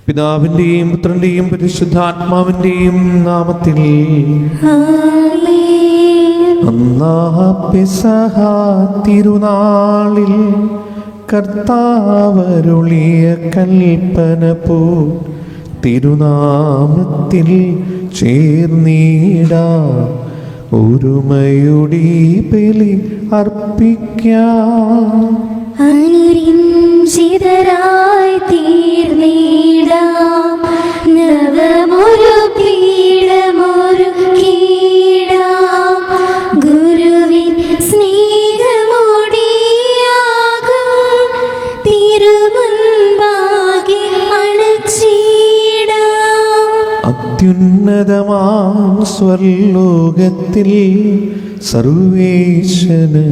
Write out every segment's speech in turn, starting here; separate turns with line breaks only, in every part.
പിതാവിന്റെയും പുത്രന്റെയും പരിശുദ്ധാത്മാവിന്റെയും നാമത്തിൽ അന്നാ പെസഹ തിരുനാളിൽ കർത്താവരുളിയ കൽപ്പന പോ തിരുനാമത്തിൽ ചേർന്നിടാ ഒരുമയുടെ ബലി അർപ്പിക്കാം.
അനുരഞ്ജിതരായി തീർന്നിടാം, നവമൊരു പീഠമൊരുക്കിടാം. ഗുരുവിൻ സ്നേഹമൊടിയാകും തിരുമുൻപാകെ അണച്ചിടാം.
അത്യുന്നതമാം സ്വർലോകത്തിൽ സർവേശന്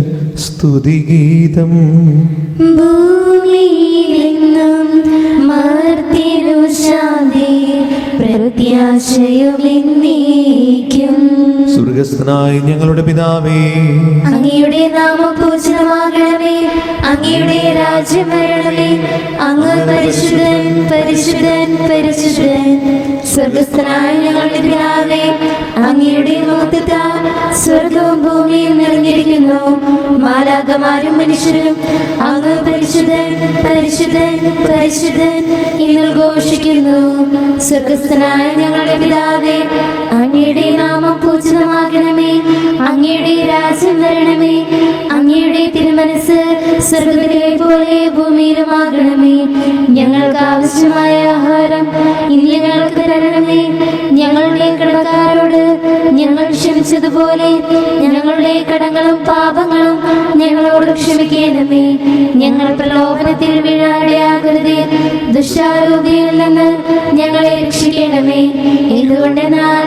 സ്തുതിഗീതം.
ഭൂമിയിലെങ്ങും മർത്യനു ശാന്തി, പ്രത്യാശയുമെന്നേക്കും.
സ്വർഗ്ഗസ്ഥനായ ഞങ്ങളുടെ പിതാവേ,
അങ്ങയുടെ നാമം പൂജിതമാകണമേ, അങ്ങയുടെ രാജ്യം വരണമേ. അങ്ങ് പരിശുദ്ധൻ പരിശുദ്ധൻ പരിശുദ്ധൻ. സ്വർഗ്ഗസ്ഥനായ ഞങ്ങളുടെ പിതാവേ, അങ്ങയുടെ മഹത്വത്താൽ സ്വർഗവും ഭൂമിയും നിറഞ്ഞിരിക്കുന്നു. മാലാഖമാരും മനുഷ്യരും അങ്ങ് പരിശുദ്ധൻ പരിശുദ്ധൻ പരിശുദ്ധൻ എന്ന് ഘോഷിക്കുന്നു. സ്വർഗ്ഗസ്ഥനായ ഞങ്ങളുടെ പിതാവേ, അങ്ങയുടെ നാമം പൂജിതമാകണമേ, അങ്ങയുടെ രാജ്യം വരണമേ. അങ്ങയുടെ തിരുമനസ് സ്വർഗ്ഗത്തിലെ പോലെ ഭൂമിയിലുമാകണമേ. ഞങ്ങൾക്ക് ആവശ്യമായ ആഹാരം ഇന്ന് ഞങ്ങൾക്ക് തരണമേ. ഞങ്ങളുടെ കടക്കാരോട് ഞങ്ങൾ ക്ഷമിച്ചതുപോലെ ഞങ്ങളുടെ കടങ്ങളും പാപങ്ങളും ഞങ്ങളോട് ക്ഷമിക്കണമേ. ഞങ്ങൾ പ്രലോഭനത്തിൽ വീഴാതെയാകരുതേ, ദുഷ്ടാരൂപിയിൽ നിന്ന് ഞങ്ങളെ രക്ഷിക്കണമേ. എന്തുകൊണ്ടെന്നാൽ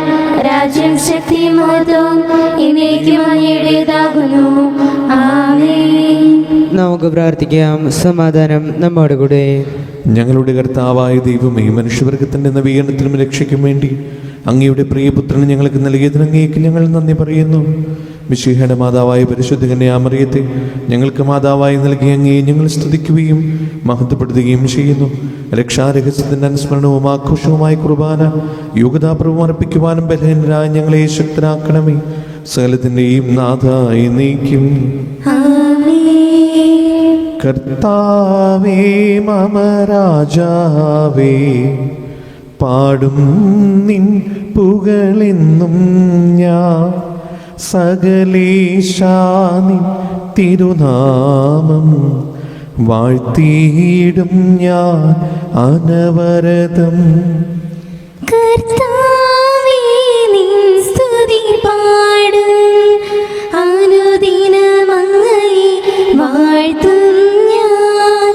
രാജ്യം ശക്തിയും മഹത്വവും എന്നേക്കും അങ്ങയുടേതാകുന്നു. ആമേൻ.
നമുക്ക് പ്രാർത്ഥിക്കാം. സമാധാനം നമ്മോടുകൂടെ.
ഞങ്ങളുടെ കർത്താവായ ദൈവമേ, മനുഷ്യവർഗത്തിന്റെ നവീകരണത്തിനും രക്ഷയ്ക്കും വേണ്ടി അങ്ങയുടെ പ്രിയപുത്രന് ഞങ്ങൾക്ക് നൽകിയതിന് അങ്ങേക്ക് ഞങ്ങൾ നന്ദി പറയുന്നു. മിശിഹയുടെ മാതാവായ പരിശുദ്ധ കന്യാമറിയത്തെ ഞങ്ങൾക്ക് മാതാവായി നൽകി അങ്ങയെ ഞങ്ങൾ സ്തുതിക്കുകയും മഹത്വപ്പെടുത്തുകയും ചെയ്യുന്നു. രക്ഷാരഹസ്യത്തിന്റെ അനുസ്മരണവും ആഘോഷവുമായ കുർബാന യോഗ്യതാപൂർവം അർപ്പിക്കുവാനും ബലഹീനരായ ഞങ്ങളെ ശക്തരാക്കണമേ. സകലത്തിന്റെയും നാഥായി നീക്കും. കർത്താവേ മമ രാജാവേ, പാടും നിൻ പുകളെന്നും ഞാൻ. സകലേശാനിൻ തിരുനാമം വാഴ്ത്തിയിടും ഞാൻ അനവരതം.
കർത്താവേ നിൻ സ്തുതി പാടും, അനുദിനം അങ്ങയെ വാഴ്ത്തും ഞാൻ.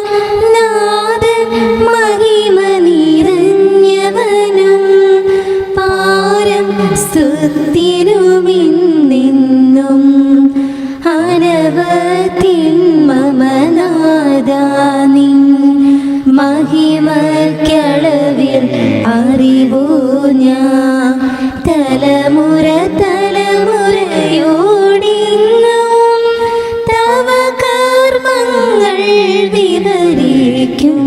നാഥൻ മഹിമ നിറഞ്ഞവനും പാരം സ്തുത്യനുമെന്നെന്നും. അനവധിൻ മമ നാഥാ നിൻ മഹിമക്കളവിൽ അറിവോ ഞാൻ. തലമുറ തലമുറയോടിന്നും തവ കർമ്മങ്ങൾ വിവരിക്കും.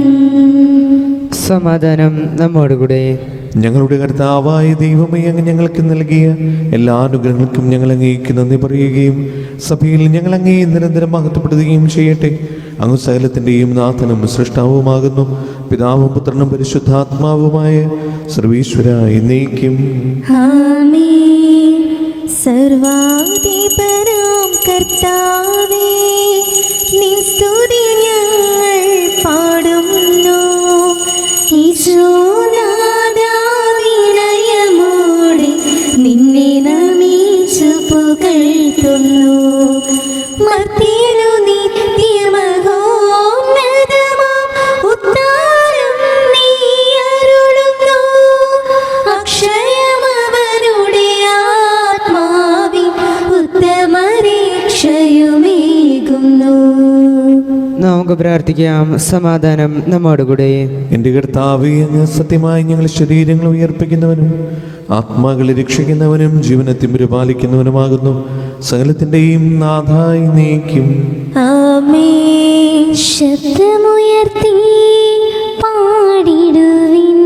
സമാധാനം നമ്മോടുകൂടെ.
ഞങ്ങളുടെ കർത്താവായ ദൈവമേ, അങ്ങ് ഞങ്ങൾക്ക് നൽകിയ എല്ലാ അനുഗ്രഹങ്ങൾക്കും ഞങ്ങൾ അങ്ങേക്ക് നന്ദി പറയുകയും സഭയിൽ ഞങ്ങൾ അങ്ങയെ നിരന്തരം മഹത്വപ്പെടുത്തുകയും ചെയ്യട്ടെ. അങ്ങ് സകലത്തിൻ്റെയും നാഥനും സൃഷ്ടാവുമാകുന്നു. പിതാവും പുത്രനും പരിശുദ്ധാത്മാവുമായ സർവീശ്വര എന്നേക്കും.
ആമേൻ. സർവാധിപനാം കർത്താവേ, നിൻ സ്തുതി ഞങ്ങൾ പാടുന്നു. ഈശോനാഥാ, വിനയമോടെ നിന്നെ നമിച്ചു പുകഴ്ത്തുന്നു. മർത്യനു നിത്യമഹോന്നതമാം ഉദ്ധാരം നീ അരുളുന്നു. അക്ഷയമവനുടെ ആത്മാവിൻ ഉത്തമരക്ഷയുമേകുന്നു.
നമുക്ക് പ്രാർത്ഥിക്കാം. സമാധാനം നമ്മോടുകൂടെ.
എൻ്റെ കർത്താവേ, അങ്ങ് സത്യമായി ഞങ്ങൾ ശരീരങ്ങൾ ഉയർപ്പിക്കുന്നവനും ആത്മാക്കളെ രക്ഷിക്കുന്നവനും ജീവനെ പരിപാലിക്കുന്നവനുമാകുന്നു. സകലത്തിൻ്റെയും നാഥായി നീക്കും.
ആമേൻ. ശബ്ദമുയർത്തി പാടിടുവിൻ,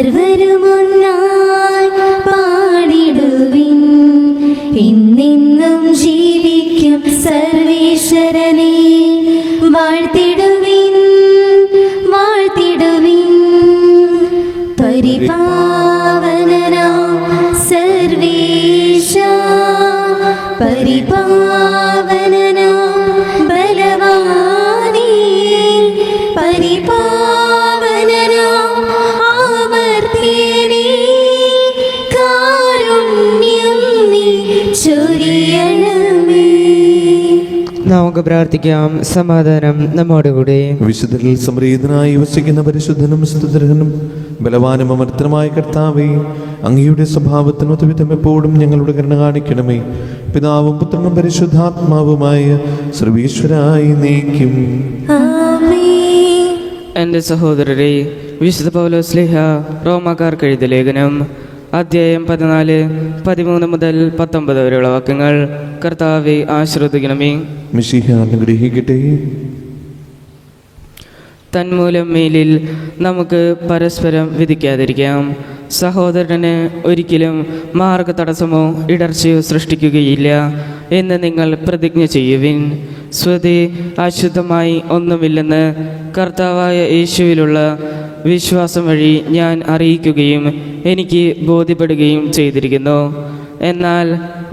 സർവരുമൊന്നായി പാടിടുവിൻ. എന്നെന്നും ജീവിക്കും സർവേശ്വരനെ വാഴ്ത്തിടുവിൻ, വാഴ്ത്തിടുവിൻ. പരിപാവനനാം സർവേശ, പരിപാവനനാം ബലവാനേ, പരിപാവനനാം അമർത്യനേ, കാരുണ്യം നീ ചൊരിയണമേ.
നമുക്ക് പ്രാർത്ഥിക്കാം. സമാധാനം നമ്മോടുകൂടെ.
വിശുദ്ധരിൽ സംപ്രീതനായി വസിക്കുന്ന പരിശുദ്ധനും സ്തുതർഹനും ബലവാനും അമർത്തനുമായ കർത്താവേ, അങ്ങയുടെ സ്വഭാവത്തിനൊത്തുവിധം എപ്പോഴും ഞങ്ങളുടെ കരുണ കാണിക്കണമേ. പിതാവും പുത്രനും പരിശുദ്ധാത്മാവുമായ സർവീശ്വരായി നീക്കും.
ആമേൻ.
എൻ്റെ സഹോദരരെ, വിശുദ്ധ പൗലോസ്ലീഹ റോമാക്കാർക്ക് എഴുതിയ ലേഖനം അധ്യായം 14, 13 മുതൽ 19 വരെയുള്ള വാക്യങ്ങൾ കർത്താവെ ആശ്രദിക്കണമേ.
മിശിഹ അനുഗ്രഹിക്കട്ടെ.
തന്മൂലം മേലിൽ നമുക്ക് പരസ്പരം വിധിക്കാതിരിക്കാം. സഹോദരന് ഒരിക്കലും മാർഗ തടസ്സമോ ഇടർച്ചയോ സൃഷ്ടിക്കുകയില്ല എന്ന് നിങ്ങൾ പ്രതിജ്ഞ ചെയ്യുവിൻ. സ്വതേ അശുദ്ധമായി ഒന്നുമില്ലെന്ന് കർത്താവായ യേശുവിലുള്ള വിശ്വാസം വഴി ഞാൻ അറിയിക്കുകയും എനിക്ക് ബോധ്യപ്പെടുകയും ചെയ്തിരിക്കുന്നു. എന്നാൽ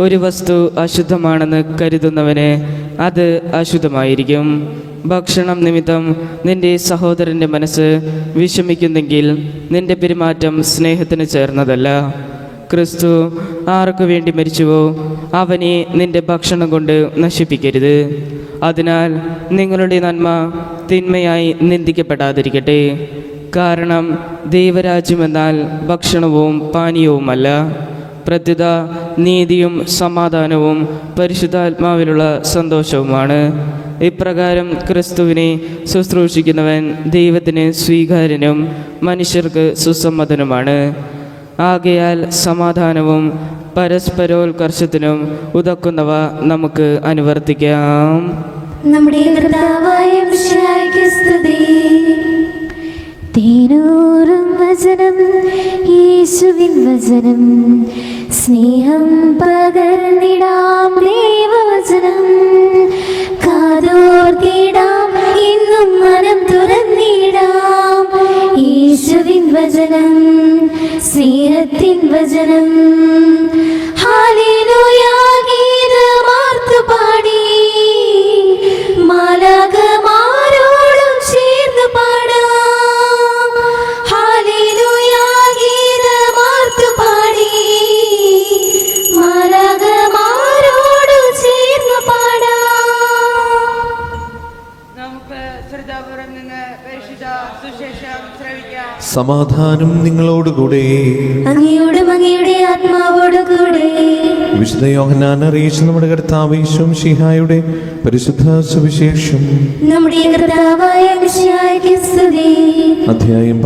ഒരു വസ്തു അശുദ്ധമാണെന്ന് കരുതുന്നവന് അത് അശുദ്ധമായിരിക്കും. ഭക്ഷണം നിമിത്തം നിന്റെ സഹോദരൻ്റെ മനസ്സ് വിഷമിക്കുന്നെങ്കിൽ നിന്റെ പെരുമാറ്റം സ്നേഹത്തിന് ചേർന്നതല്ല. ക്രിസ്തു ആർക്കു വേണ്ടി മരിച്ചുവോ അവനെ നിന്റെ ഭക്ഷണം കൊണ്ട് നശിപ്പിക്കരുത്. അതിനാൽ നിങ്ങളുടെ നന്മ തിന്മയായി നിന്ദിക്കപ്പെടാതിരിക്കട്ടെ. കാരണം ദൈവരാജ്യമെന്നാൽ ഭക്ഷണവും പാനീയവുമല്ല, പ്രത്യുത നീതിയും സമാധാനവും പരിശുദ്ധാത്മാവിലുള്ള സന്തോഷവുമാണ്. ഇപ്രകാരം ക്രിസ്തുവിനെ ശുശ്രൂഷിക്കുന്നവൻ ദൈവത്തിന് സ്വീകാര്യനും മനുഷ്യർക്ക് സുസമ്മതനുമാണ്. ആകയാൽ സമാധാനവും പരസ്പരോത്കർഷത്തിനും ഉതക്കുന്നവ നമുക്ക് അനുവർത്തിക്കാം.
നമ്മുടെ കർത്താവായ മിശിഹായ്ക്ക് സ്തുതി. തേനൂറും വചനം, യേശുവിൻ വചനം, സ്നേഹം പകർന്നിടാം ദൈവവചനം. കാതോർത്തിടാം, ഇന്നും മനം തുറന്നിടാം യേശുവിൻ വചനം, സ്നേഹത്തിൻ വചനം. ഹല്ലേലൂയ ഗീതമാർത്തു പാടി മാലാഖമാരോടും ചേർന്ന് പാടാം. ഹല്ലേലൂയ ഗീതമാർത്തു പാടി മാലാഖമാരോടും ചേർന്ന് പാടാം.
നമുക്ക് ശ്രദ്ധാപൂർവം നിന്ന് പരിശുദ്ധ സുശേഷം ശ്രവിക്കാം.
സമാധാനം നിങ്ങളോടുകൂടെ.
അങ്ങയോടും അങ്ങയുടെ ആത്മാവോടുകൂടെ.
വിശുദ്ധ യോഹന്നാൻ അറിയിച്ച നമ്മുടെ കർത്താവ് യേശു മിശിഹായുടെ പരിശുദ്ധ സുവിശേഷം.
നമ്മുടെ കർത്താവായ മിശിഹായ്ക്ക് സ്തുതി.
അധ്യായം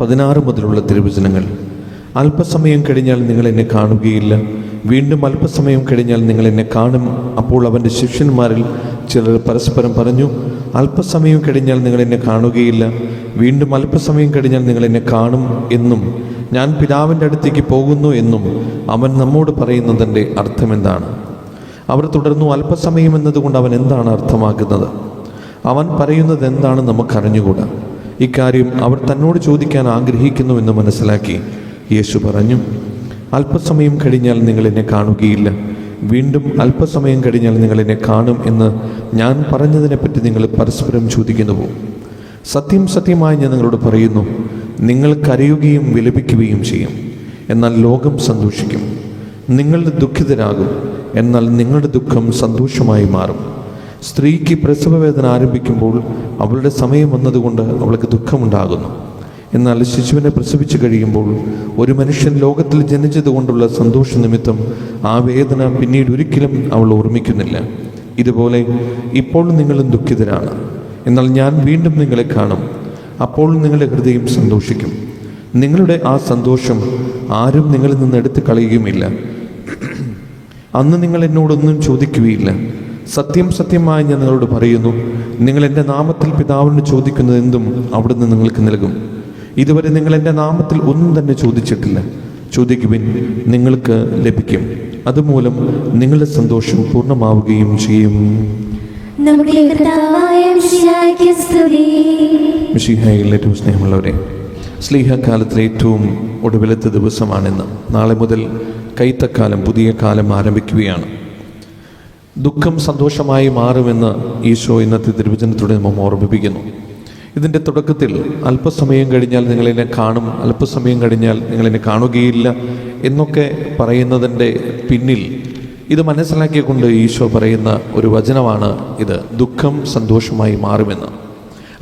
16 മുതലുള്ള തിരുവചനങ്ങൾ. അല്പസമയം കഴിഞ്ഞാൽ നിങ്ങൾ എന്നെ കാണുകയില്ല, വീണ്ടും അല്പസമയം കഴിഞ്ഞാൽ നിങ്ങൾ എന്നെ കാണും. അപ്പോൾ അവൻ്റെ ശിഷ്യന്മാരിൽ ചിലർ പരസ്പരം പറഞ്ഞു, അല്പസമയം കഴിഞ്ഞാൽ നിങ്ങൾ എന്നെ കാണുകയില്ല, വീണ്ടും അല്പസമയം കഴിഞ്ഞാൽ നിങ്ങൾ എന്നെ കാണും എന്നും ഞാൻ പിതാവിൻ്റെ അടുത്തേക്ക് പോകുന്നു എന്നും അവൻ നമ്മോട് പറയുന്നതിൻ്റെ അർത്ഥമെന്താണ്? അവർ തുടർന്നു, അല്പസമയം എന്നതുകൊണ്ട് അവൻ എന്താണ് അർത്ഥമാക്കുന്നത്? അവൻ പറയുന്നത് എന്താണെന്ന് നമുക്കറിഞ്ഞുകൂടാ. ഇക്കാര്യം അവർ തന്നോട് ചോദിക്കാൻ ആഗ്രഹിക്കുന്നുവെന്ന് മനസ്സിലാക്കി യേശു പറഞ്ഞു, അല്പസമയം കഴിഞ്ഞാൽ നിങ്ങൾ എന്നെ കാണുകയില്ല, വീണ്ടും അല്പസമയം കഴിഞ്ഞാൽ നിങ്ങൾ എന്നെ കാണും എന്ന് ഞാൻ പറഞ്ഞതിനെപ്പറ്റി നിങ്ങൾ പരസ്പരം ചോദിക്കുന്നുവോ? സത്യം സത്യമായി ഞാൻ നിങ്ങളോട് പറയുന്നു, നിങ്ങൾ കരയുകയും വിലപിക്കുകയും ചെയ്യും, എന്നാൽ ലോകം സന്തോഷിക്കും. നിങ്ങൾ ദുഃഖിതരാകും, എന്നാൽ നിങ്ങളുടെ ദുഃഖം സന്തോഷമായി മാറും. സ്ത്രീക്ക് പ്രസവവേദന ആരംഭിക്കുമ്പോൾ അവളുടെ സമയം വന്നതുകൊണ്ട് അവൾക്ക് ദുഃഖമുണ്ടാകുന്നു. എന്നാൽ ശിശുവിനെ പ്രസവിച്ചു കഴിയുമ്പോൾ ഒരു മനുഷ്യൻ ലോകത്തിൽ ജനിച്ചതുകൊണ്ടുള്ള സന്തോഷ നിമിത്തം ആ വേദന പിന്നീട് ഒരിക്കലും അവൾ ഓർമ്മിക്കുന്നില്ല. ഇതുപോലെ ഇപ്പോൾ നിങ്ങളും ദുഃഖിതരാണ്, എന്നാൽ ഞാൻ വീണ്ടും നിങ്ങളെ കാണും, അപ്പോൾ നിങ്ങളുടെ ഹൃദയം സന്തോഷിക്കും. നിങ്ങളുടെ ആ സന്തോഷം ആരും നിങ്ങളിൽ നിന്ന് എടുത്തു കളയുകയുമില്ല. അന്ന് നിങ്ങൾ എന്നോടൊന്നും ചോദിക്കുകയില്ല. സത്യം സത്യമായി ഞാൻ നിങ്ങളോട് പറയുന്നു, നിങ്ങൾ എൻ്റെ നാമത്തിൽ പിതാവിനോട് ചോദിക്കുന്നത് എന്തും അവിടുന്ന് നിങ്ങൾക്ക് നൽകും. ഇതുവരെ നിങ്ങൾ എൻ്റെ നാമത്തിൽ ഒന്നും തന്നെ ചോദിച്ചിട്ടില്ല. ചോദിക്കുവിൻ, നിങ്ങൾക്ക് ലഭിക്കും. അതുമൂലം നിങ്ങളുടെ സന്തോഷം പൂർണ്ണമാവുകയും ചെയ്യും.
നമ്മുടെ കർത്താവായ മിശിഹായ്ക്ക് സ്തുതി.
മിശിഹായിൽ ഏറ്റവും സ്നേഹമുള്ളവരെ, സ്ലീഹക്കാലത്തിലെ ഏറ്റവും ഒടുവിലത്തെ ദിവസമാണിന്ന്. നാളെ മുതൽ കൈത്തക്കാലം, പുതിയ കാലം ആരംഭിക്കുകയാണ്. ദുഃഖം സന്തോഷമായി മാറുമെന്ന് ഈശോ ഇന്നത്തെ തിരുവചനത്തോടെ നമ്മെ ഓർമ്മിപ്പിക്കുന്നു. ഇതിൻ്റെ തുടക്കത്തിൽ അല്പസമയം കഴിഞ്ഞാൽ നിങ്ങളെന്നെ കാണും, അല്പസമയം കഴിഞ്ഞാൽ നിങ്ങളെന്നെ കാണുകയില്ല എന്നൊക്കെ പറയുന്നതിൻ്റെ പിന്നിൽ ഇത് മനസ്സിലാക്കിക്കൊണ്ട് ഈശോ പറയുന്ന ഒരു വചനമാണ് ഇത്. ദുഃഖം സന്തോഷമായി മാറുമെന്ന്.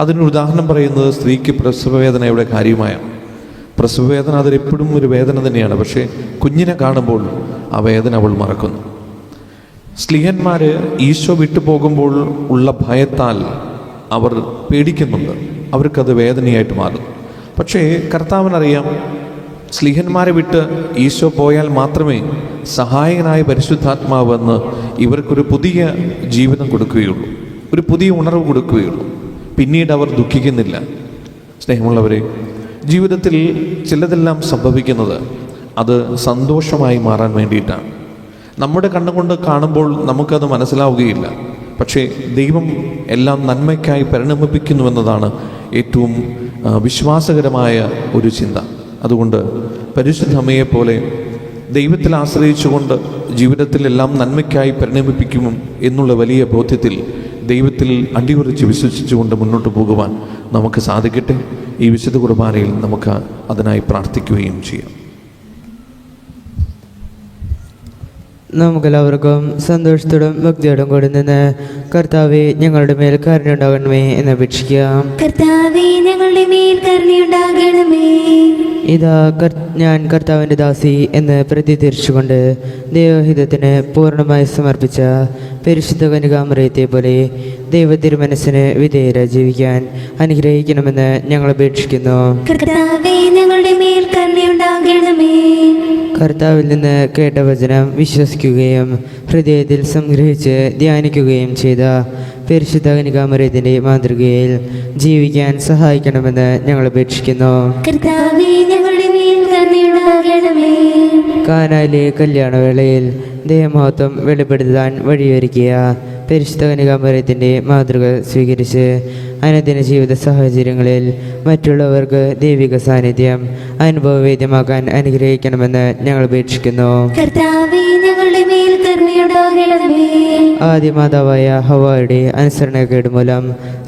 അതിനൊരു ഉദാഹരണം പറയുന്നത് സ്ത്രീക്ക് പ്രസവവേദനയുടെ കാര്യമായ പ്രസവവേദന. അതിലെപ്പോഴും ഒരു വേദന തന്നെയാണ്. പക്ഷേ കുഞ്ഞിനെ കാണുമ്പോൾ ആ വേദന അവൾ മറക്കുന്നു. സ്ലീഹന്മാർ ഈശോ വിട്ടുപോകുമ്പോൾ ഉള്ള ഭയത്താൽ അവർ പേടിക്കുന്നുണ്ട്. അവർക്കത് വേദനയായിട്ട് മാറുന്നു. പക്ഷേ കർത്താവിനറിയാം, സ്ലീഹന്മാരെ വിട്ട് ഈശോ പോയാൽ മാത്രമേ സഹായകനായ പരിശുദ്ധാത്മാവ് വന്ന് ഇവർക്കൊരു പുതിയ ജീവിതം കൊടുക്കുകയുള്ളൂ, ഒരു പുതിയ ഉണർവ് കൊടുക്കുകയുള്ളൂ. പിന്നീട് അവർ ദുഃഖിക്കുന്നില്ല. സ്നേഹമുള്ളവരെ, ജീവിതത്തിൽ ചിലതെല്ലാം സംഭവിക്കുന്നത് അത് സന്തോഷമായി മാറാൻ വേണ്ടിയിട്ടാണ്. നമ്മുടെ കണ്ണുകൊണ്ട് കാണുമ്പോൾ നമുക്കത് മനസ്സിലാവുകയില്ല. പക്ഷേ ദൈവം എല്ലാം നന്മയ്ക്കായി പരിണമിപ്പിക്കുന്നുവെന്നതാണ് ഏറ്റവും വിശ്വാസകരമായ ഒരു ചിന്ത. അതുകൊണ്ട് പരിശുദ്ധ അമ്മയെപ്പോലെ ദൈവത്തിൽ ആശ്രയിച്ചുകൊണ്ട് ജീവിതത്തിൽ എല്ലാം നന്മയ്ക്കായി പരിണമിപ്പിക്കും എന്നുള്ള വലിയ ബോധ്യത്തിൽ ദൈവത്തിൽ അടിയുറച്ച് വിശ്വസിച്ചുകൊണ്ട് മുന്നോട്ട് പോകുവാൻ നമുക്ക് സാധിക്കട്ടെ. ഈ വിശുദ്ധ കുർബാനയിൽ നമുക്ക് അതിനായി പ്രാർത്ഥിക്കുകയും ചെയ്യാം.
നമുക്കെല്ലാവർക്കും സന്തോഷത്തോടും ഭക്തിയോടും കൂടി നിന്ന് കർത്താവെ ഞങ്ങളുടെ മേൽ കരുണയുണ്ടാകണമേ എന്ന് അപേക്ഷിക്കാം.
കർത്താവേ, ഞങ്ങളുടെ മേൽ കരുണയുണ്ടാകണമേ.
ഇതാ ഞാൻ കർത്താവിൻ്റെ ദാസി എന്ന് പ്രതികരിച്ചുകൊണ്ട് ദൈവഹിതത്തിന് പൂർണ്ണമായി സമർപ്പിച്ച പരിശുദ്ധ കന്യകാമറിയത്തെ പോലെ ദൈവതിരുമനസ്സിന് വിധേയരായി ജീവിക്കാൻ അനുഗ്രഹിക്കണമെന്ന് ഞങ്ങൾ അപേക്ഷിക്കുന്നു.
കർത്താവേ, ഞങ്ങളുടെ മേൽ കരുണയുണ്ടാകണമേ.
കർത്താവിൽ നിന്ന് കേട്ട വചനം വിശ്വസിക്കുകയും ഹൃദയത്തിൽ സംഗ്രഹിച്ച് ധ്യാനിക്കുകയും ചെയ്ത പരിശുദ്ധ കന്യകാമറിയത്തിൻ്റെ മാതൃകയിൽ ജീവിക്കാൻ സഹായിക്കണമെന്ന് ഞങ്ങൾ അപേക്ഷിക്കുന്നു.
കർത്താവേ, ഞങ്ങളുടെ മേൽ കരുണയുണ്ടാകണമേ.
കാനായിലെ കല്യാണവേളയിൽ ദേഹമഹത്വം വെളിപ്പെടുത്താൻ വഴിയൊരുക്കിയ പരിശുദ്ധ കന്യകാമറിയത്തിൻ്റെ മാതൃക സ്വീകരിച്ച് അനുദിന ജീവിത സാഹചര്യങ്ങളിൽ മറ്റുള്ളവർക്ക് ദൈവിക സാന്നിധ്യം അനുഭവവേദ്യമാക്കാൻ അനുഗ്രഹിക്കണമെന്ന് ഞങ്ങൾ അപേക്ഷിക്കുന്നു.
കർത്താവേ, ഞങ്ങളുടെ മേൽ കരുണയുണ്ടാകണമേ.
ആദ്യമാതാവായ ഹവ്വായുടെ അനുസരണക്കേട് മൂലം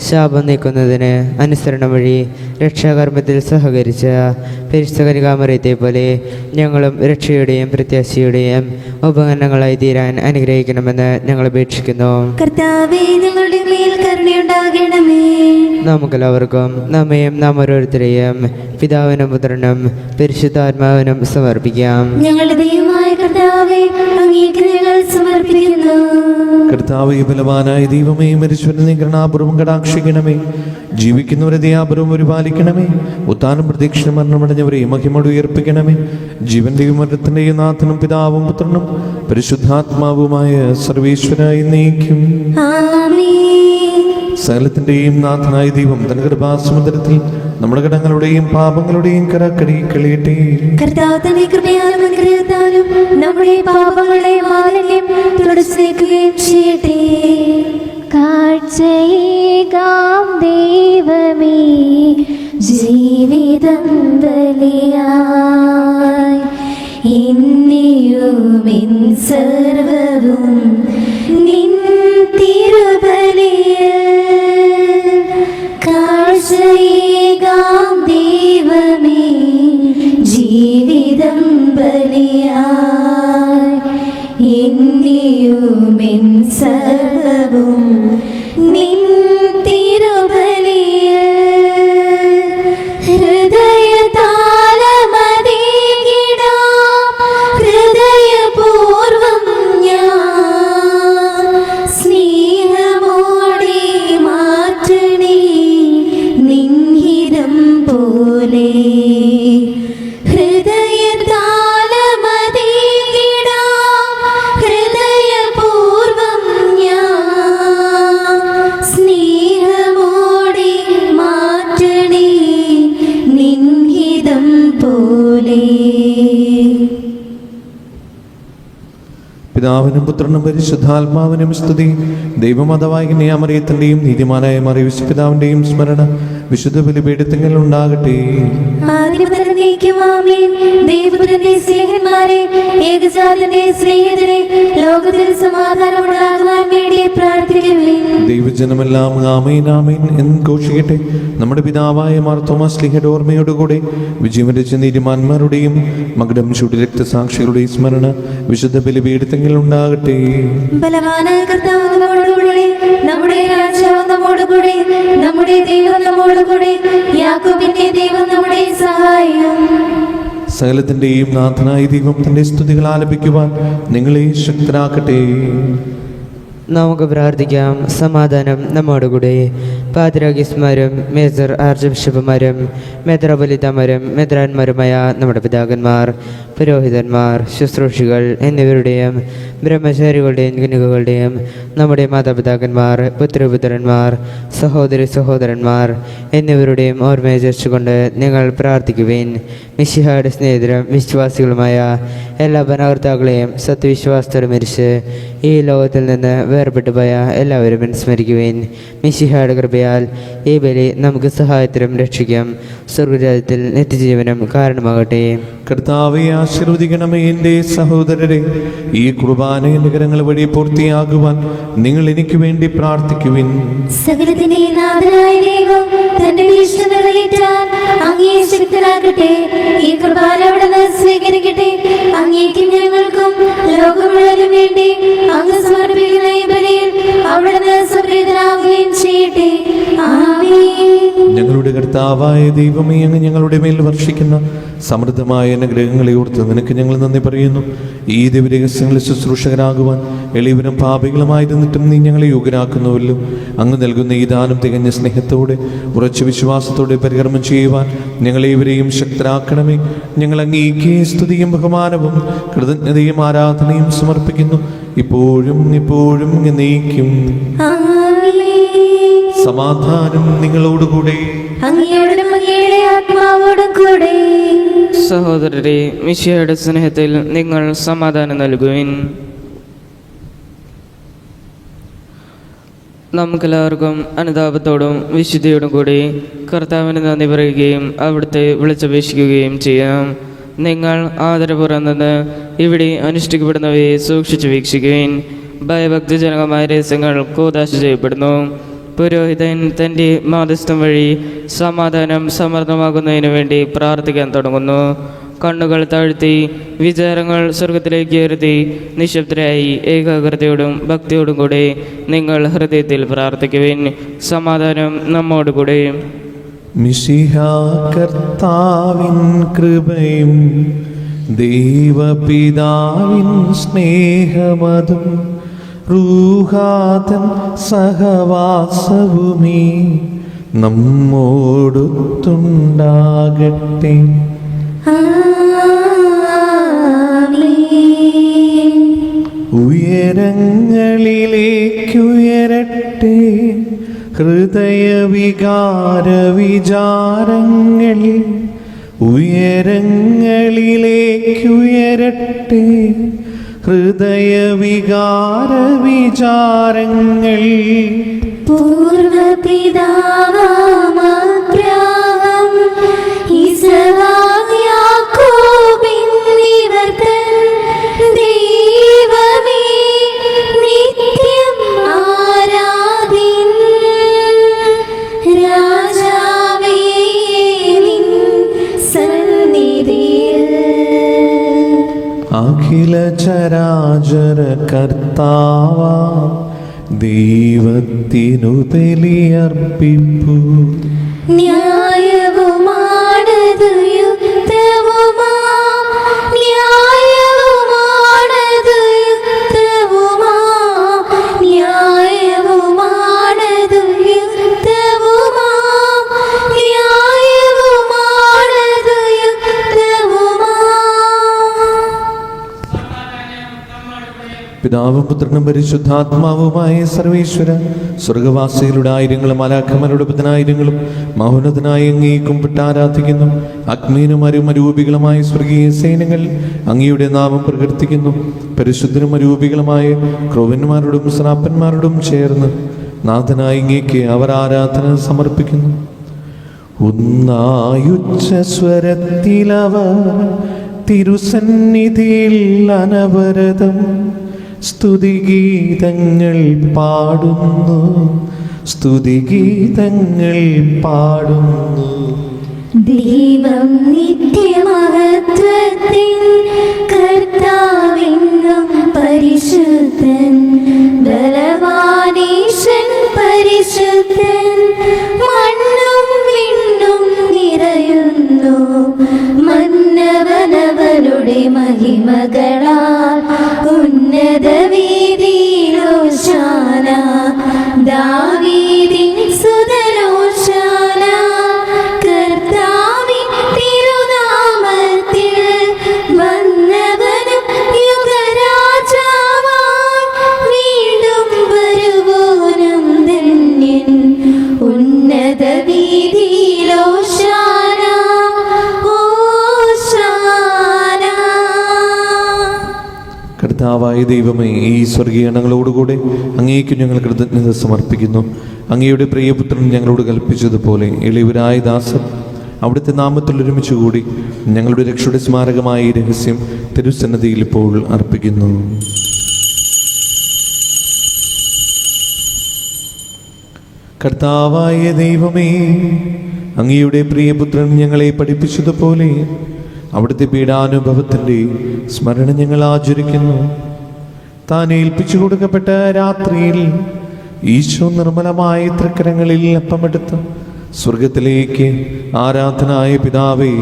ശാപം നീക്കുന്നതിന് അനുസരണം വഴി രക്ഷാകർമ്മത്തിൽ സഹകരിച്ച പരിശുദ്ധ കന്യകാമറിയത്തെ പോലെ ഞങ്ങളും രക്ഷയുടെയും പ്രത്യാശയുടെയും ഉപകരണങ്ങളായി തീരാൻ അനുഗ്രഹിക്കണമെന്ന് ഞങ്ങൾ അപേക്ഷിക്കുന്നു.
കർത്താവേ, ഞങ്ങളുടെ മേൽ കരുണയുണ്ടാകണമേ.
നമുക്കെല്ലാവർക്കും നമ്മയും നാം ഓരോരുത്തരെയും പിതാവിനും പുത്രനും പരിശുദ്ധാത്മാവിനും സമർപ്പിക്കാം.
ഞങ്ങളുടെ ദൈവമായ കർത്താവേ, അങ്ങേക്ക് ഞങ്ങൾ സമർപ്പിക്കുന്നു.
കർത്താവേ, ബലവാനായ ദൈവമേ, മരിച്ചവരെ കരുണാപൂർവ്വം കടാക്ഷിക്കണമേ. ജീവിക്കുന്നവരെ ദയാപൂർവ്വം പരിപാലിക്കണമേ. ഉത്താനം പ്രതീക്ഷ മരണമടഞ്ഞവരെ മഹിമയോടെ ഉയർപ്പിക്കണമേ. ജീവന്റെയും മരണത്തിന്റെയും നാഥനും പിതാവും പുത്രനും പരിശുദ്ധാത്മാവുമായ സർവേശ്വരായി നയിക്കും.
ആമേൻ.
സകലത്തിന്റെയും നാഥനായ ദൈവം തന്റെ കൃപാസമുദ്രത്തിൽ നമ്മുടെ കടങ്ങളുടെയും പാപങ്ങളുടെയും കരക്കടി കളിയട്ടെ.
കർത്താവ് തന്റെ കൃപയാലും അനുഗ്രഹത്താലും നമ്മുടെ പാപങ്ങളെ മാലിന്യം തുടച്ചേക്കുകയും ചെയ്യട്ടെ. കാഴ്ചയേകാം ദൈവമേ, ജീവിതം ബലിയായി ഇന്നിയുമെൻ സർവ്വവും നിൻ തിരുബലിയിൽ. കാഴ്ചയേകാം ദൈവമേ, ജീവിതം ബലിയായി ഇന്നിയുമെൻ സർവ്വവും നിൻ തിരുബലിയിൽ. ഹൃദയപൂർവം ഞാൻ സ്നേഹമോടെ മാറ്റണേ നിൻഹിതം പോലെ. ഹൃദയപൂർവം ഞാൻ
പിതാവിനും പുത്രനും പരിശുദ്ധാത്മാവിനും സ്തുതി. ദൈവമാതാവായ കന്യാമറിയത്തിന്റെയും നീതിമാനായ മറിയൂസ് പിതാവിന്റെയും സ്മരണ വിശുദ്ധ ബലിപീഠത്തിങ്കൽ ഉണ്ടാകട്ടെ.
ദൈവപുത്രന്റെ സ്നേഹന്മാരെ, ഏകജാതന്റെ സ്നേഹിതരെ, ലോകത്തിൽ സമാധാനമുണ്ടാകുവാൻ വേണ്ടി പ്രാർത്ഥിക്കുവിൻ.
ദൈവജനമെല്ലാം ആമേൻ ആമേൻ എന്ന് ഘോഷിക്കട്ടെ. നമ്മുടെ പിതാവായ മാർ തോമസ് ശ്ലീഹയുടെ ഓർമ്മയോടുകൂടെ വിജയം വരിച്ച നീതിമാന്മാരുടെയും മകുടം ചൂടി രക്തസാക്ഷികളുടെയും സ്മരണ വിശുദ്ധ ബലിപീഠത്തിങ്കൽ ഉണ്ടാകട്ടെ.
ബലവാനായ കർത്താവ് നമ്മോടുകൂടെ, നമ്മുടെ രാജാവ് നമ്മോടുകൂടെ, നമ്മുടെ ദൈവം നമ്മോടുകൂടെ, യാക്കോബിന്റെ ദൈവം നമ്മുടെ സഹായം.
സകലത്തിന്റെയും നാഥനായ ദൈവം തന്റെ സ്തുതികൾ ആലപിക്കുവാൻ നിങ്ങളെ ശക്തരാക്കട്ടെ.
നമുക്ക് പ്രാർത്ഥിക്കാം. സമാധാനം നമ്മോടുകൂടെ. പാതിരാഗീസ്മാരും മേജർ ആർച്ച് ബിഷപ്പുമാരും മെത്രാപൊലീത്തമാരും മെത്രാന്മാരുമായ നമ്മുടെ പിതാക്കന്മാർ, പുരോഹിതന്മാർ, ശുശ്രൂഷികൾ എന്നിവരുടെയും ബ്രഹ്മചാരികളുടെയും കന്യകകളുടെയും നമ്മുടെ മാതാപിതാക്കന്മാർ, പുത്രപുത്രന്മാർ, സഹോദരി സഹോദരന്മാർ എന്നിവരുടെയും ഓർമ്മയെ ചേർച്ചുകൊണ്ട് നിങ്ങൾ പ്രാർത്ഥിക്കുവിൻ. മിശിഹായുടെ സ്നേഹിതരും വിശ്വാസികളുമായ എല്ലാ ഭരണകർത്താക്കളെയും സത്യവിശ്വാസത്തോടെ മരിച്ച് ഈ ലോകത്തിൽ നിന്ന് വേർപെട്ടു പോയ എല്ലാവരും സ്മരിക്കുവിൻ. മിശിഹായുടെ കൃപയാൽ ഈ ബലി നമുക്ക് സഹായത്തിനും രക്ഷിക്കും സ്വർഗരാജ്യത്തിൽ നിത്യജീവനം കാരണമാകട്ടെ.
കർത്താവെ ആശീർവദിക്കണമേ. എൻ്റെ സഹോദരരെ, ഈ കുർബാന എൻ്റെ കരങ്ങൾ വഴി പൂർത്തിയാകുവാൻ നിങ്ങൾ എനിക്ക് വേണ്ടി പ്രാർത്ഥിക്കുവിൻ.
സകലത്തിന്റെ നാഥനായ ദൈവം തന്റെ ഇഷ്ടം നിറവേറ്റാൻ അങ്ങയെ ശക്തനാക്കട്ടെ. ഈ കുർബാന അവിടുന്ന് സ്വീകരിക്കട്ടെ. അങ്ങേക്കും ഞങ്ങൾക്കും ലോകം മുഴുവനും വേണ്ടി അങ്ങ് സമർപ്പിക്കുന്ന ഈ ബലിയിൽ അവിടുന്ന് സംപ്രീതനാവുകയും ചെയ്യട്ടെ. ആമേൻ.
ഞങ്ങളുടെ കർത്താവായ ദൈവമേ, അങ്ങ് ഞങ്ങളുടെ മേൽ വർഷിക്കുന്ന സമൃദ്ധമായ അനുഗ്രഹങ്ങളെ ഓർത്ത് നിനക്ക് ഞങ്ങൾ നന്ദി പറയുന്നു. ഈ ദിവ്യരഹസ്യങ്ങളിൽ ശുശ്രൂഷകരാകുവാൻ എളിയവരും പാപികളുമായിരുന്നിട്ടും നീ ഞങ്ങളെ യോഗ്യരാക്കുന്നുവല്ലോ. അങ്ങ് നൽകുന്ന ഈ ദാനം തികഞ്ഞ സ്നേഹത്തോടെ ഉറച്ച വിശ്വാസത്തോടെ പരികർമ്മം ചെയ്യുവാൻ ഞങ്ങളേവരെയും ശക്തരാക്കണമേ. ഞങ്ങൾ അങ്ങേക്ക് സ്തുതിയും ബഹുമാനവും കൃതജ്ഞതയും ആരാധനയും സമർപ്പിക്കുന്നു, ഇപ്പോഴും എപ്പോഴും എന്നേക്കും. സമാധാനം നിങ്ങളോടുകൂടെ.
അങ്ങയോടും അങ്ങയുടെ ആത്മാവോടും കൂടെ.
സഹോദരരെ, മിശിഹായുടെ സ്നേഹത്തിൽ നിങ്ങൾ സമാധാനം നൽകുവിൻ. നമുക്കെല്ലാവർക്കും അനുതാപത്തോടും വിശുദ്ധിയോടും കൂടി കർത്താവിന് നന്ദി പറയുകയും അവിടുത്തെ വിളിച്ചപേക്ഷിക്കുകയും ചെയ്യാം. നിങ്ങൾ ആദരപൂർവ്വം നിന്ന് ഇവിടെ അനുഷ്ഠിക്കപ്പെടുന്നവയെ സൂക്ഷിച്ചു വീക്ഷിക്കുവിൻ. ഭയഭക്തിജനകമായ രഹസ്യങ്ങൾ കൂദാശ ചെയ്യപ്പെടുന്നു. പുരോഹിതൻ തൻ്റെ മാധ്യസ്ഥം വഴി സമാധാനം സമൃദ്ധമാകുന്നതിനു വേണ്ടി പ്രാർത്ഥിക്കാൻ തുടങ്ങുന്നു. കണ്ണുകൾ താഴ്ത്തി വിചാരങ്ങൾ സ്വർഗത്തിലേക്ക് ഉയർത്തി നിശബ്ദരായി ഏകാഗ്രതയോടും ഭക്തിയോടും കൂടെ നിങ്ങൾ ഹൃദയത്തിൽ പ്രാർത്ഥിക്കുവിൻ. സമാധാനം നമ്മോടുകൂടെ.
മിശിഹാ കർത്താവിൻ കൃപയും ദൈവപിതാവിൻ സ്നേഹമതും റൂഹാതൻ സഹവാസവുമീ നമ്മോടൊത്തുണ്ടാകട്ടെ. ഉയരങ്ങളിലേക്കുയരട്ടെ ഹൃദയവികാര വിചാരങ്ങൾ. ഉയരങ്ങളിലേക്കുയരട്ടെ ഹൃദയവികാര വിചാരങ്ങൾ.
പൂർവപിതാവാം അബ്രാഹാം, ഇസ്ഹാക്ക്, യാക്കോബ് എന്നിവർക്കൻ ദൈവമേ നിത്യം ആരാധ്യൻ. രാജാവേ നിൻ സന്നിധിയിൽ
അഖില ചരാചര കർത്താവാ ദൈവത്തിനു ബലിയർപ്പിപ്പു.
ന്യായവുമാണത് യുക്തവുമാം, ന്യായവുമാണത് യുക്തവുമാം, ന്യായവുമാണത് യുക്തവുമാം, ന്യായവുമാണത് യുക്തവുമാം.
പിതാവും പുത്രനും പരിശുദ്ധാത്മാവുമായ സർവേശ്വര, സ്വർഗവാസികളുടെ ആയിരങ്ങളും മാലാഖമാരുടെ പതിനായിരങ്ങളും മൗനതനായി അങ്ങേ കുമ്പിട്ട് ആരാധിക്കുന്നു. അഗ്നിയും അരൂപികളുമായ സ്വർഗീയ സൈന്യങ്ങൾ അങ്ങയുടെ നാമം പ്രകീർത്തിക്കുന്നു. പരിശുദ്ധരും അരൂപികളുമായ ക്രോവന്മാരോടും ശ്രാപ്പന്മാരോടും ചേർന്ന് നാഥനായി അങ്ങേക്ക് അവർ ആരാധന സമർപ്പിക്കുന്നു. ഒന്നായുച്ച സ്വരത്തിലവർ തിരുസന്നിധിയിൽ അനവരതം സ്തുതിഗീതങ്ങൾ പാടുന്നു, സ്തുതിഗീതങ്ങൾ പാടുന്നു.
ദൈവം നിത്യമഹത്വത്തിൻ കർത്താവെന്നും പരിശുദ്ധൻ, ബലവാനീശൻ പരിശുദ്ധൻ, മണ്ണും വിണ്ണും നിറയുന്നു മന്നവനവനുടെ മഹിമകളാൽ. ഉന്നത വീതിയിലോശാന, ദാവീദിൻ സുതനോശാന. കർത്താവിൻ തിരുനാമത്തിൽ വന്നവനും യുഗരാജാവായി വീണ്ടും വരുവോനും ധന്യൻ. ഉന്നത വീതിയിലോശാന, ഓശാന.
കർത്താവായ ദൈവമേ, ഈ സ്വർഗീയണങ്ങളോടുകൂടെ അങ്ങേക്ക് ഞങ്ങൾ കൃതജ്ഞത സമർപ്പിക്കുന്നു. അങ്ങയുടെ പ്രിയപുത്രൻ ഞങ്ങളോട് കൽപ്പിച്ചതുപോലെ എളിയവരായ ദാസർ അവിടുത്തെ നാമത്തിൽ ഒരുമിച്ച് കൂടി ഞങ്ങളുടെ രക്ഷയുടെ സ്മാരകമായ ഈ രഹസ്യം തിരുസന്നിധിയിൽ ഇപ്പോൾ അർപ്പിക്കുന്നു. കർത്താവായ ദൈവമേ, അങ്ങയുടെ പ്രിയപുത്രൻ ഞങ്ങളെ പഠിപ്പിച്ചതുപോലെ അവിടുത്തെ പീഡാനുഭവത്തിൻ്റെ സ്മരണ ഞങ്ങൾ ആചരിക്കുന്നു. താൻ ഏൽപ്പിച്ചു കൊടുക്കപ്പെട്ട രാത്രിയിൽ ഈശോ നിർമ്മലമായ തൃക്കരങ്ങളിൽ അപ്പമെടുത്ത് സ്വർഗത്തിലേക്ക് ആരാധനായ പിതാവേ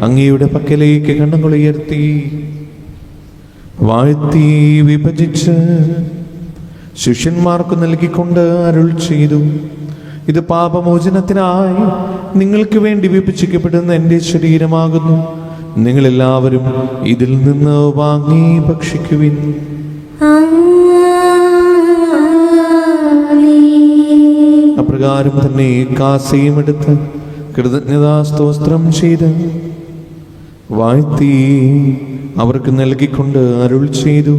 അങ്ങയുടെ പക്കലേക്ക് കണ്ണുകളുയർത്തി വാഴ്ത്തി വിഭജിച്ച് ശിഷ്യന്മാർക്ക് നൽകിക്കൊണ്ട് അരുൾ ചെയ്തു: ഇത് പാപമോചനത്തിനായി നിങ്ങൾക്ക് വേണ്ടി വിഭജിക്കപ്പെടുന്ന എൻ്റെ ശരീരമാകുന്നു. നിങ്ങളെല്ലാവരും ഇതിൽ നിന്ന് വാങ്ങി ഭക്ഷിക്കുവിൻ. അപ്രകാരം തന്നെ കാസയും എടുത്ത് കൃതജ്ഞതാസ്തോത്രം ചെയ്ത് വാഴ്ത്തി അവർക്ക് നൽകിക്കൊണ്ട് അരുൾ ചെയ്തു: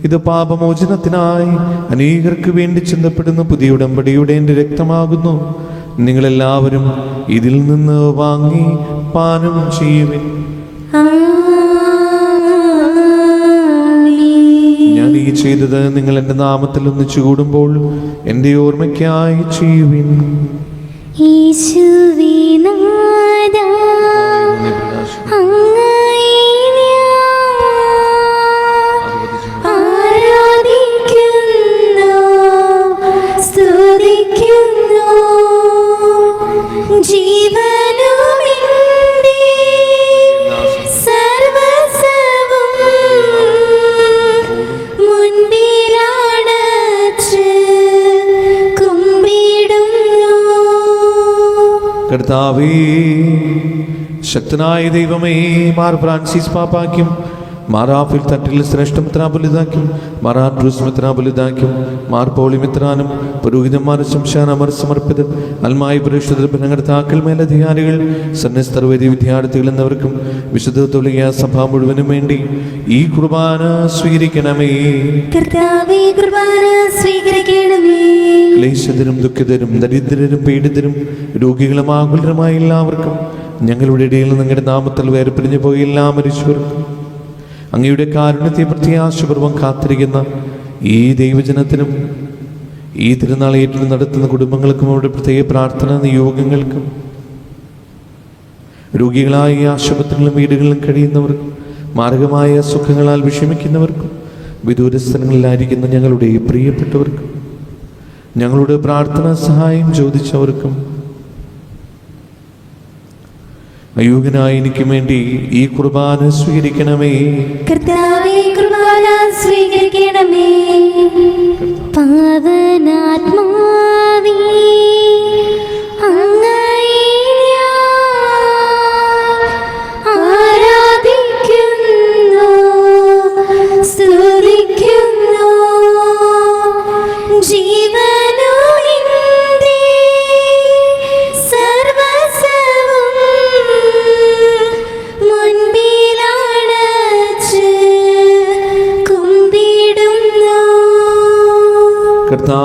ഇത് പാപമോചനത്തിനായി അനേകർക്ക് വേണ്ടി ചിന്തപ്പെടുന്ന പുതിയ ഉടമ്പടിയുടെ എൻ്റെ രക്തമാകുന്നു. നിങ്ങളെല്ലാവരും ഇതിൽ നിന്ന് വാങ്ങി പാനം ചെയ്യുവിൻ. ഞാൻ ഈ ചെയ്തത് നിങ്ങൾ എൻ്റെ നാമത്തിൽ ഒന്നിച്ചു കൂടുമ്പോൾ എൻ്റെ ഓർമ്മയ്ക്കായി ചെയ്യുവിൻ. കർത്താവേ, ശക്തനായ ദൈവമേ, മാർ ഫ്രാൻസിസ് പാപ്പാക്കും മാർ ആഫിൽ തട്ടിൽ ശ്രേഷ്ഠ മിത്രാപൊലിതാക്കും മാർ ആൻഡ്രൂസ് മിത്രാപൊലിതാക്കും മാർ പോളിമിത്രാനും പുരോഹിതന്മാർ ശംശാൻ അമർ സമർപ്പിതർ അൽമായി പരിശുദ്ധ ഭരണകർത്താക്കൾ മേലധികാരികൾ സന്യസ്തർ വൈദ്യ വിദ്യാർത്ഥികൾ എന്നിവർക്കും വിശുദ്ധ തുളിയ സഭ മുഴുവനും വേണ്ടി ഈ കുർബാന സ്വീകരിക്കണമേ.
കർത്താവേ, കുർബാന സ്വീകരിക്കണമേ.
ക്ലേശിതരും ദുഃഖിതരും ദരിദ്രരും പീഡിതരും രോഗികളും ആകുലരുമായ എല്ലാവർക്കും ഞങ്ങളുടെ ഇടയിൽ നിങ്ങളുടെ നാമത്തിൽ വേർപിരിഞ്ഞു പോയ എല്ലാ മരിച്ചവർക്കും അങ്ങയുടെ കാരുണ്യത്തെ പ്രത്യാശപൂർവ്വം കാത്തിരിക്കുന്ന ഈ ദൈവജനത്തിനും ഈ തിരുനാൾ ഏറ്റു നടത്തുന്ന കുടുംബങ്ങൾക്കും അവരുടെ പ്രത്യേക പ്രാർത്ഥന നിയോഗങ്ങൾക്കും രോഗികളായ ആശുപത്രികളിലും വീടുകളിലും കഴിയുന്നവർക്കും മാർഗമായ സുഖങ്ങളാൽ വിഷമിക്കുന്നവർക്കും വിദൂര സ്ഥലങ്ങളിലായിരിക്കുന്ന ഞങ്ങളുടെ പ്രിയപ്പെട്ടവർക്കും ഞങ്ങളുടെ പ്രാർത്ഥനാ സഹായം ചോദിച്ചവർക്കും അയോഗ്യനായ എനിക്ക് വേണ്ടി ഈ കുർബാന സ്വീകരിക്കണമേ.
കർത്താവേ, കുർബാന സ്വീകരിക്കണമേ. പാവനാത്മാവേ, അങ്ങയെ ആരാധിക്കുന്നു, സ്തുതിക്കുന്നു.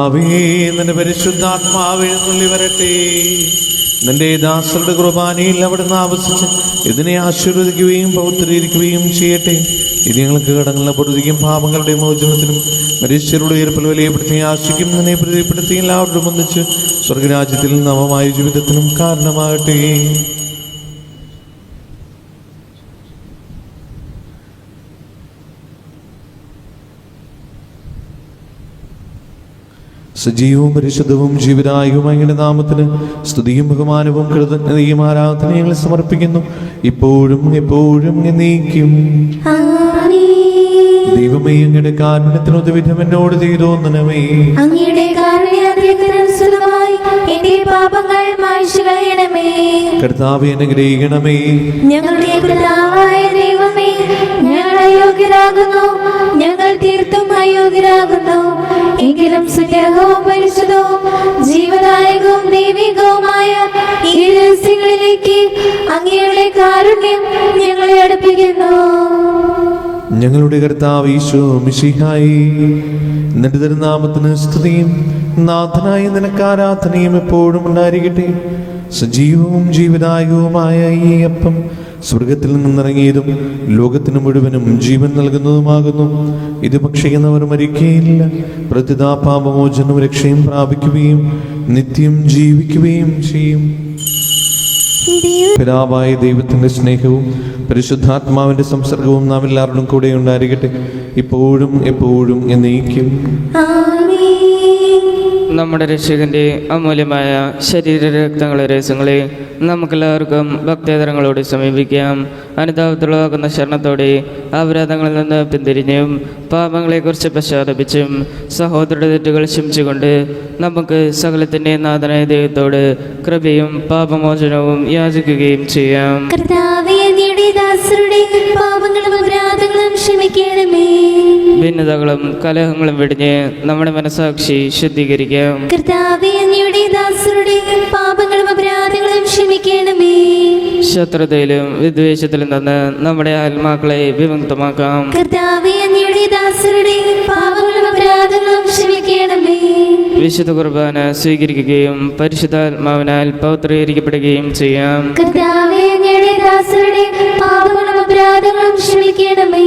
കർത്താവേ, നിന്റെ പരിശുദ്ധാത്മാവേ എഴുന്നള്ളി വരട്ടെ. നിന്റെ ദാസരുടെ കുർബാനയിൽ അവിടുന്ന് ആവസിച്ച് ഇതിനെ ആശീർവദിക്കുകയും പൗത്രീകരിക്കുകയും ചെയ്യട്ടെ. ഇത് ഞങ്ങൾക്ക് കടങ്ങളുടെ പൊറുതിക്കും പാപങ്ങളുടെ മോചനത്തിനും മനുഷ്യരുടെ ഉയർപ്പിൽ വിലയപ്പെടുത്തി ആശിക്കും നിന്നെ പ്രീതിപ്പെടുത്തി എല്ലാവരോടും ഒന്നിച്ച് സ്വർഗരാജ്യത്തിൽ നവമായ ജീവിതത്തിനും കാരണമാകട്ടെ. സജീവവും പരിശുദ്ധവും ജീവനായകവും അങ്ങയുടെ നാമത്തിന് സ്തുതിയും ബഹുമാനവും കൃതജ്ഞതയും ആരാധനയും ഞങ്ങൾ സമർപ്പിക്കുന്നു, ഇപ്പോഴും എപ്പോഴും എന്നേക്കും. ദൈവമേ, അങ്ങയുടെ കാരുണ്യത്തിനൊത്ത വിധം എന്നോട് ചെയ്തോന്നണമേ.
അങ്ങയുടെ കാരുണ്യാതിരക്കനുസൃതമായി എന്റെ പാപങ്ങൾ മായ്ച്ചു കളയണമേ.
കർത്താവേ, അനുഗ്രഹിക്കണമേ.
ഞങ്ങളുടെ കർത്താവായ ദൈവമേ, ഞങ്ങൾ അയോഗ്യരാകുന്നു, ഞങ്ങൾ തീർത്തും അയോഗ്യരാകുന്നു. എങ്കിലും സുത്യഹവും പരിശുദ്ധവും ജീവദായകവും ദൈവികവുമായ ഈ രഹസ്യങ്ങളിലേക്ക് അങ്ങയുടെ കാരുണ്യം ഞങ്ങളെ അടുപ്പിക്കുന്നു.
ഞങ്ങളുടെ കർത്താവ് ഈശോ മിശിഹായി, നിന്റെ തിരുനാമത്തിന് സ്തുതിയും നാഥനായ നിനക്ക് ആരാധനയും എപ്പോഴും ഉണ്ടായിരിക്കട്ടെ. സജീവവും ജീവദായകവുമായ ഈ അപ്പം സ്വർഗത്തിൽ നിന്നിറങ്ങിയതും ലോകത്തിന് മുഴുവനും ജീവൻ നൽകുന്നതുമാകുന്നു. ഇത് ഭക്ഷിക്കുന്നവർ മരിക്കുകയില്ല, പ്രത്യുതാ പാപമോചനവും രക്ഷയും പ്രാപിക്കുകയും നിത്യം ജീവിക്കുകയും ചെയ്യും. പിതാവായ ദൈവത്തിന്റെ സ്നേഹവും പരിശുദ്ധാത്മാവിന്റെ സംസർഗവും നാം എല്ലാവരും കൂടെ ഉണ്ടായിരിക്കട്ടെ, ഇപ്പോഴും എപ്പോഴും എന്നേക്കും.
നമ്മുടെ രക്ഷകന്റെ അമൂല്യമായ ശരീരരക്തങ്ങളെ രഹസ്യങ്ങളെ നമുക്കെല്ലാവർക്കും ഭക്തേതരങ്ങളോട് സമീപിക്കാം. അനുതാപത്തിലുള്ളതാക്കുന്ന ശരണത്തോടെ അപരാധങ്ങളിൽ നിന്ന് പിന്തിരിഞ്ഞും പാപങ്ങളെക്കുറിച്ച് പശ്ചാത്തപിച്ചും സഹോദരരുടെ തെറ്റുകൾ ക്ഷമിച്ചുകൊണ്ട് നമുക്ക് സകലത്തിൻ്റെ നാഥനായ ദൈവത്തോട് കൃപയും പാപമോചനവും യാചിക്കുകയും ചെയ്യാം.
കർത്താവേ, അങ്ങയുടെ ദാസരുടെ പാപങ്ങളും അപരാധങ്ങളും ക്ഷമിക്കണമേ.
ഭിന്നതകളും കലഹങ്ങളും വെടിഞ്ഞ് നമ്മുടെ മനസാക്ഷി ശുദ്ധീകരിക്കാം.
കർത്താവേ, അങ്ങയുടെ ദാസരുടെ പാപങ്ങളും അപരാധങ്ങളും ക്ഷമിക്കണമേ.
ശത്രുതയിലും വിദ്വേഷത്തിലും നിന്ന് നമ്മുടെ ആത്മാക്കളെ വിമുക്തമാക്കാം.
കർത്താവേ, അങ്ങയുടെ ദാസരുടെ പാപങ്ങളും അപരാധങ്ങളും ക്ഷമിക്കണമേ.
വിശുദ്ധ കുർബാന സ്വീകരിക്കുകയും പരിശുദ്ധാത്മാവിനാൽ പൗത്രീകരിക്കപ്പെടുകയും ചെയ്യാം.
കർത്താവേ, അങ്ങയുടെ ദാസരുടെ പാപങ്ങളും അപരാധങ്ങളും ക്ഷമിക്കണമേ.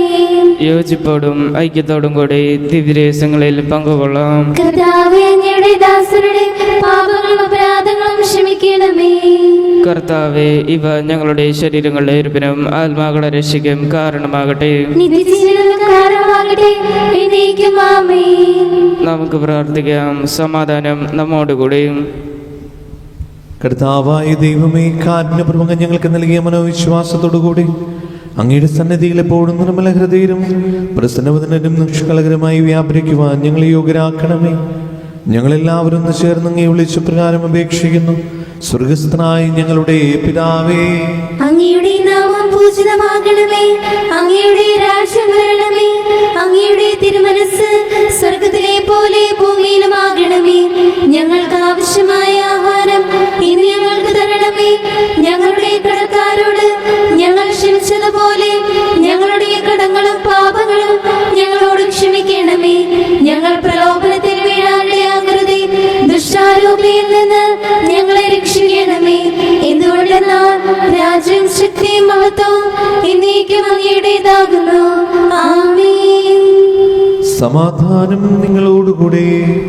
യോജിപ്പോടും ഐക്യത്തോടും കൂടി ദിവ്യരഹസ്യങ്ങളിൽ പങ്കുകൊള്ളാം.
കർത്താവേ, അങ്ങയുടെ ദാസരുടെ പാപങ്ങളും അപരാധങ്ങളും ക്ഷമിക്കണമേ.
കർത്താവേ, ഇവ ഞങ്ങളുടെ ശരീരങ്ങളുടെ ഇരുപ്പിനും ആത്മാക്കളുടെ രക്ഷയ്ക്കും കാരണമാകട്ടെ.
നിത്യജീവനും കാരണമാകട്ടെ. എന്നേക്കും ആമേൻ.
നമുക്ക് പ്രാർത്ഥിക്കാം. സമാധാനം നമ്മോടുകൂടി.
കർത്താവായ ദൈവമേ, കാരുണ്യപൂർവ്വം ഞങ്ങൾക്ക് നൽകിയ മനോവിശ്വാസത്തോടുകൂടി അങ്ങയുടെ സന്നിധിയിൽ എപ്പോഴും നിർമ്മല ഹൃദയരും പ്രസന്നവദനരും നിഷ്കളങ്കരമായി വ്യാപരിക്കുവാൻ ഞങ്ങളെ യോഗ്യരാക്കണമേ. ഞങ്ങളെല്ലാവരും ഒന്ന് ചേർന്ന് അങ്ങേ വിളിച്ചു പ്രകാരം അപേക്ഷിക്കുന്നു. സ്വർഗസ്ഥനായ ഞങ്ങളുടെ പിതാവേ,
അങ്ങയുടെ നാമം പൂജിതമാകണമേ. അങ്ങയുടെ രാജ്യം വരണമേ. അങ്ങയുടെ തിരുമനസ്സ് സ്വർഗത്തിലെ പോലെ ഭൂമിയിലുമാകണമേ. ഞങ്ങൾക്ക് ആവശ്യമായ ആഹാരം ഇന്ന് ഞങ്ങൾക്ക് തരണമേ. ഞങ്ങളുടെ കടക്കാരോട് ഞങ്ങൾ ക്ഷമിച്ചതുപോലെ ഞങ്ങളുടെ കടങ്ങളും പാപങ്ങളും ഞങ്ങളോട് ക്ഷമിക്കണമേ. ഞങ്ങൾ പ്രലോഭനത്തിൽ വീഴാനിടയാകരുതേ. ദുഷ്ടാരൂപിയിൽ നിന്ന് ഞങ്ങളെ രക്ഷിക്കണമേ. എന്തുകൊണ്ടെന്നാൽ രാജ്യം, ശക്തിയും മഹത്വവും എന്നേക്കും അങ്ങയുടേതാകുന്നു. ആമേൻ.
സമാധാനം നിങ്ങളോടുകൂടെ.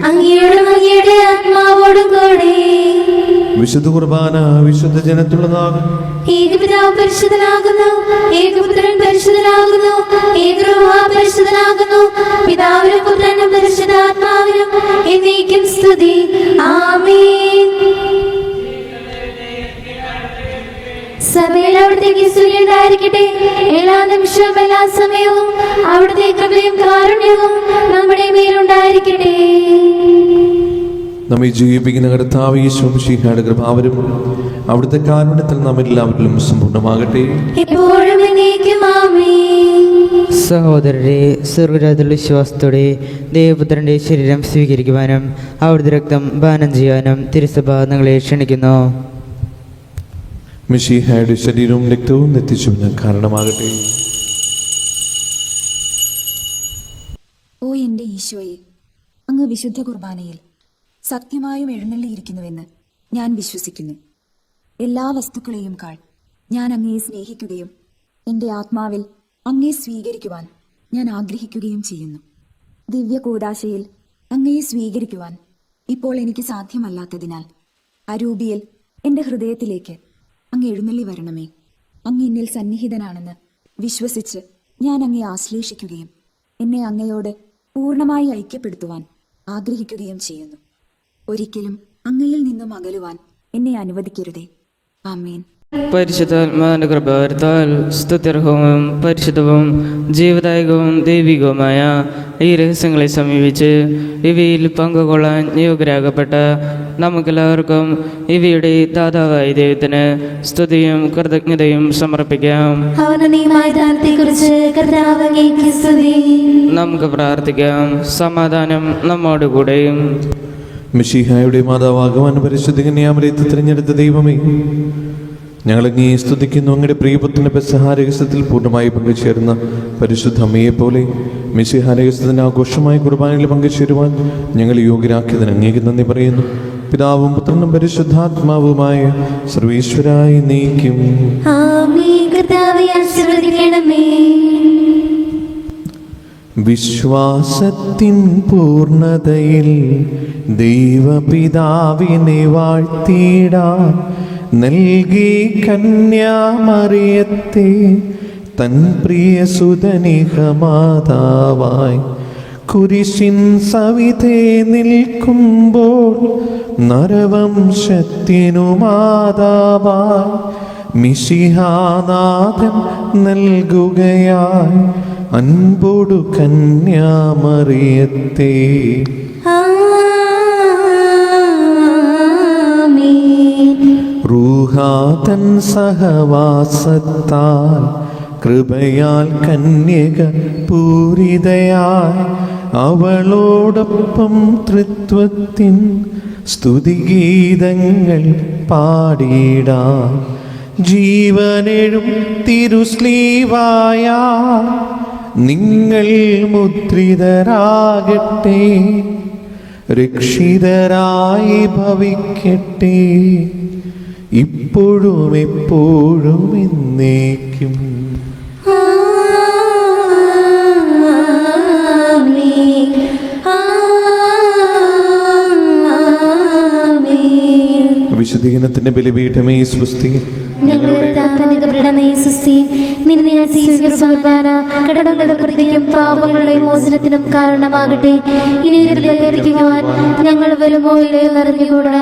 അങ്ങയോടും അങ്ങയുടെ ആത്മാവോടും കൂടെ.
വിശുദ്ധ കുർബാന വിശുദ്ധ ജനത്തുള്ളതാകും.
ഏകപിതാവ് പരിശുദ്ധനാകുന്നു, ഏകപുത്രൻ പരിശുദ്ധനാകുന്നു, ഏകരൂഹ പരിശുദ്ധനാകുന്നു. പിതാവിനും പുത്രനും പരിശുദ്ധാത്മാവിനും എന്നേക്കും സ്തുതി. ആമേൻ. സഭയിൽ അവിടുത്തേക്ക് സ്തുതിയുണ്ടായിരിക്കട്ടെ. എല്ലാ നിമിഷവും എല്ലാ സമയവും അവിടുത്തെ കൃപയും കാരുണ്യവും നമ്മുടെ മേലുണ്ടായിരിക്കട്ടെ.
നമ്മെ ജീവിപ്പിക്കുന്ന കർത്താവ് യേശു മിശിഹായുടെ കൃപാവരും അവിടുത്തെ കാരുണ്യത്തിൽ നാം എല്ലാവരിലും സമ്പൂർണ്ണമാകട്ടെ.
എപ്പോഴും എന്നേക്കും ആമേൻ.
സഹോദരരെ, സ്വർഗരാജ്യത്തിലുള്ള വിശ്വാസത്തോടെ ദേവപുത്രന്റെ ശരീരം സ്വീകരിക്കുവാനും അവിടുത്തെ രക്തം പാനം ചെയ്യാനും തിരുസഭ നിങ്ങളെ ക്ഷണിക്കുന്നു.
മിശിഹായുടെ ശരീരവും രക്തവും നിത്യജീവന് കാരണമാകട്ടെ.
ഓ എൻ്റെ ഈശോയെ, അങ്ങ് വിശുദ്ധ കുർബാനയിൽ സത്യമായും എഴുന്നള്ളിയിരിക്കുന്നുവെന്ന് ഞാൻ വിശ്വസിക്കുന്നു. എല്ലാ വസ്തുക്കളെയും കാൾ ഞാൻ അങ്ങയെ സ്നേഹിക്കുകയും എൻ്റെ ആത്മാവിൽ അങ്ങയെ സ്വീകരിക്കുവാൻ ഞാൻ ആഗ്രഹിക്കുകയും ചെയ്യുന്നു. ദിവ്യകൂദാശയിൽ അങ്ങയെ സ്വീകരിക്കുവാൻ ഇപ്പോൾ എനിക്ക് സാധ്യമല്ലാത്തതിനാൽ അരൂപിയിൽ എൻ്റെ ഹൃദയത്തിലേക്ക് അങ്ങ് എഴുന്നള്ളി വരണമേ. അങ്ങ് എന്നിൽ സന്നിഹിതനാണെന്ന് വിശ്വസിച്ച് ഞാൻ അങ്ങയെ ആശ്ലേഷിക്കുകയും എന്നെ അങ്ങയോട് പൂർണ്ണമായി ഐക്യപ്പെടുത്തുവാൻ ആഗ്രഹിക്കുകയും ചെയ്യുന്നു. ഒരിക്കലും അങ്ങയിൽ നിന്നും അകലുവാൻ എന്നെ അനുവദിക്കരുതേ. ആമേൻ.
പരിശുദ്ധാത്മാവിന്റെ കൃപാവരത്താൽ സ്തുത്യർഹവും പരിശുദ്ധവും ജീവദായകവും ദൈവികവുമായ ഈ രഹസ്യങ്ങളെ സമീപിച്ച് ഇവയിൽ പങ്കുകൊള്ളാൻ യോഗ്യരാകപ്പെട്ട നമുക്കെല്ലാവർക്കും ഇവയുടെ ദാതാവായ ദൈവത്തിന് സ്തുതിയും കൃതജ്ഞതയും സമർപ്പിക്കാം.
അവനീയമായതാനത്തെക്കുറിച്ച് കർത്താവ് അങ്ങേക്ക് സ്തുതി.
നമുക്ക് പ്രാർത്ഥിക്കാം. സമാധാനം നമ്മോടുകൂടെയും.
മിശിഹായുടെ മാതാവാകുവാൻ പരിശുദ്ധ കന്യാമറിയത്തെ തിരഞ്ഞെടുത്ത ദൈവമേ, ഞങ്ങൾ അങ്ങേ സ്തുതിക്കുന്നു. അങ്ങയുടെ പ്രിയപുത്രന്റെ പെസഹ രഹസ്യത്തിൽ പൂർണ്ണമായി പങ്കുചേർന്ന പരിശുദ്ധ അമ്മയെ പോലെ മിശിഹ രഹസ്യത്തിന്റെ ആഘോഷമായ കുർബാനയിൽ പങ്കുചേരുവാൻ ഞങ്ങൾ യോഗ്യരാക്കിയതിന് അങ്ങേക്ക് നന്ദി പറയുന്നു. പിതാവും പുത്രനും പരിശുദ്ധാത്മാവുമായ സർവീശ്വരായി നീക്കും.
ആമേൻ. കർത്താവേ ആശീർവദിക്കണമേ.
വിശ്വാസത്തിൻ പൂർണ്ണതയിൽ ദൈവപിതാവിനെ വാഴ്ത്തിടാൻ നൽകി കന്യാമറിയത്തെ തൻ പ്രിയ സുതനികമാതാവായി കുരിശിൻ സവിധേ നിൽക്കുമ്പോൾ നരവംശത്തിനു മാതാവായി മിശിഹാനാഥൻ നൽകുകയായി അൻപോടു കന്യാമറിയത്തെ. റൂഹാതൻ സഹവാസത്താൽ കൃപയാൽ കന്യക പൂരിതയായി അവളോടൊപ്പം തൃത്വത്തിൻ സ്തുതിഗീതങ്ങൾ പാടിടാം. ജീവനെഴും തിരുസ്ലീവായ നിങ്ങൾ മുദ്രിതരാകട്ടെ, രക്ഷിതരായി ഭവിക്കട്ടെ, ഇപ്പോഴും എപ്പോഴും എന്നേക്കും. വിശുദ്ധീകരണത്തിന്റെ ബലിപീഠമേ സ്വസ്തി.
ഞങ്ങളുടെ കടങ്ങളുടെ പ്രതിക്കും പാപങ്ങളുടെ മോചനത്തിനും കാരണമാകട്ടെ. ഇനി ഞങ്ങൾ വരുമോ ഇല്ലയോ എന്നറിഞ്ഞുകൂടാ.